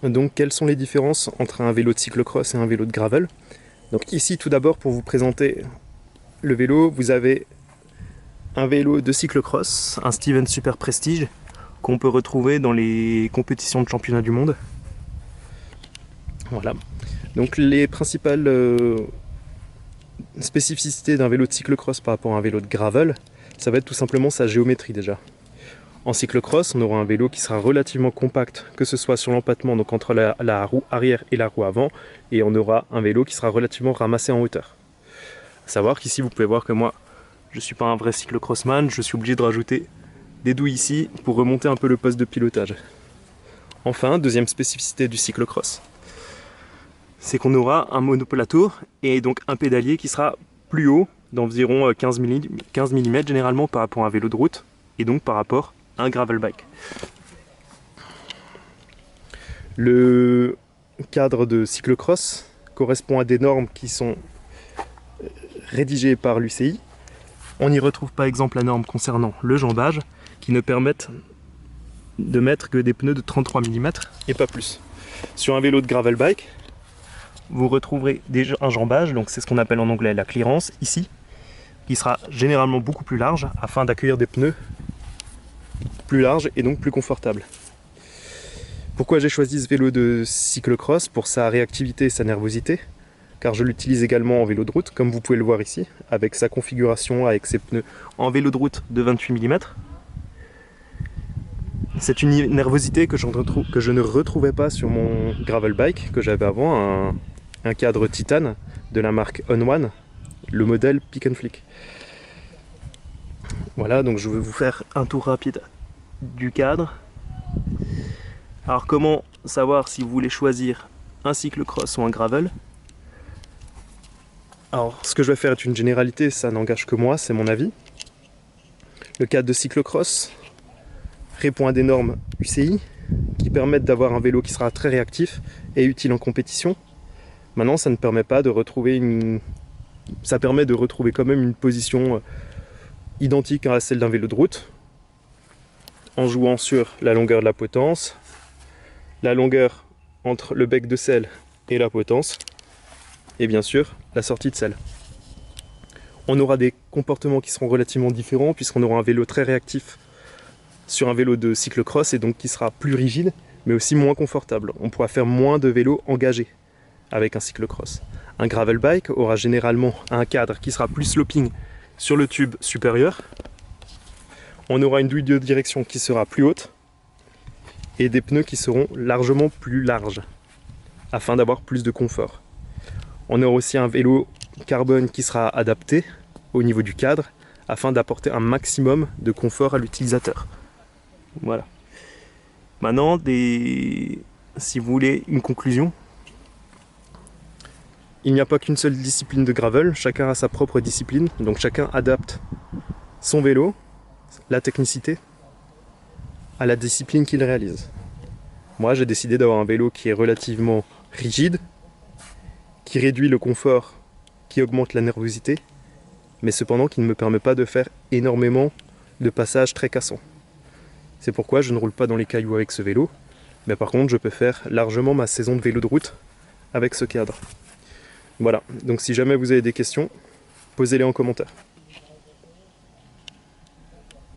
Donc quelles sont les différences entre un vélo de cyclocross et un vélo de gravel? Donc ici tout d'abord pour vous présenter le vélo, vous avez un vélo de cyclocross, un Steven Super Prestige, qu'on peut retrouver dans les compétitions de championnat du monde. Voilà. Donc les principales spécificités d'un vélo de cyclocross par rapport à un vélo de gravel, ça va être tout simplement sa géométrie déjà. En cyclocross, on aura un vélo qui sera relativement compact, que ce soit sur l'empattement, donc entre la roue arrière et la roue avant, et on aura un vélo qui sera relativement ramassé en hauteur. A savoir qu'ici, vous pouvez voir que moi, je ne suis pas un vrai cyclocrossman, je suis obligé de rajouter des douilles ici pour remonter un peu le poste de pilotage. Enfin, deuxième spécificité du cyclocross, c'est qu'on aura un monoplateau et donc un pédalier qui sera plus haut d'environ 15 mm généralement par rapport à un vélo de route et donc par rapport à un gravel bike. Le cadre de cyclocross correspond à des normes qui sont rédigées par l'UCI. On y retrouve par exemple la norme concernant le jambage qui ne permettent de mettre que des pneus de 33 mm et pas plus. Sur un vélo de gravel bike, vous retrouverez déjà un jambage, donc c'est ce qu'on appelle en anglais la clearance, ici, qui sera généralement beaucoup plus large afin d'accueillir des pneus plus larges et donc plus confortables. Pourquoi j'ai choisi ce vélo de cyclocross? Pour sa réactivité et sa nervosité, car je l'utilise également en vélo de route, comme vous pouvez le voir ici, avec sa configuration, avec ses pneus en vélo de route de 28 mm. C'est une nervosité que je ne retrouvais pas sur mon gravel bike que j'avais avant, un cadre titane de la marque On One, le modèle Pick and Flick. Voilà, donc je vais vous faire un tour rapide du cadre. Alors comment savoir si vous voulez choisir un cyclocross ou un gravel? Alors ce que je vais faire est une généralité, ça n'engage que moi, c'est mon avis. Le cadre de cyclocross répond à des normes UCI qui permettent d'avoir un vélo qui sera très réactif et utile en compétition. Maintenant, ça ne permet pas de retrouver ça permet de retrouver quand même une position identique à celle d'un vélo de route, en jouant sur la longueur de la potence, la longueur entre le bec de selle et la potence, et bien sûr la sortie de selle. On aura des comportements qui seront relativement différents puisqu'on aura un vélo très réactif sur un vélo de cyclocross et donc qui sera plus rigide mais aussi moins confortable. On pourra faire moins de vélos engagés avec un cyclocross. Un gravel bike aura généralement un cadre qui sera plus sloping sur le tube supérieur. On aura une douille de direction qui sera plus haute et des pneus qui seront largement plus larges afin d'avoir plus de confort. On aura aussi un vélo carbone qui sera adapté au niveau du cadre afin d'apporter un maximum de confort à l'utilisateur. Voilà. Maintenant, si vous voulez une conclusion, il n'y a pas qu'une seule discipline de gravel, chacun a sa propre discipline, donc chacun adapte son vélo, la technicité, à la discipline qu'il réalise. Moi, j'ai décidé d'avoir un vélo qui est relativement rigide, qui réduit le confort, qui augmente la nervosité, mais cependant qui ne me permet pas de faire énormément de passages très cassants. C'est pourquoi je ne roule pas dans les cailloux avec ce vélo, mais par contre je peux faire largement ma saison de vélo de route avec ce cadre. Voilà, donc si jamais vous avez des questions, posez-les en commentaire.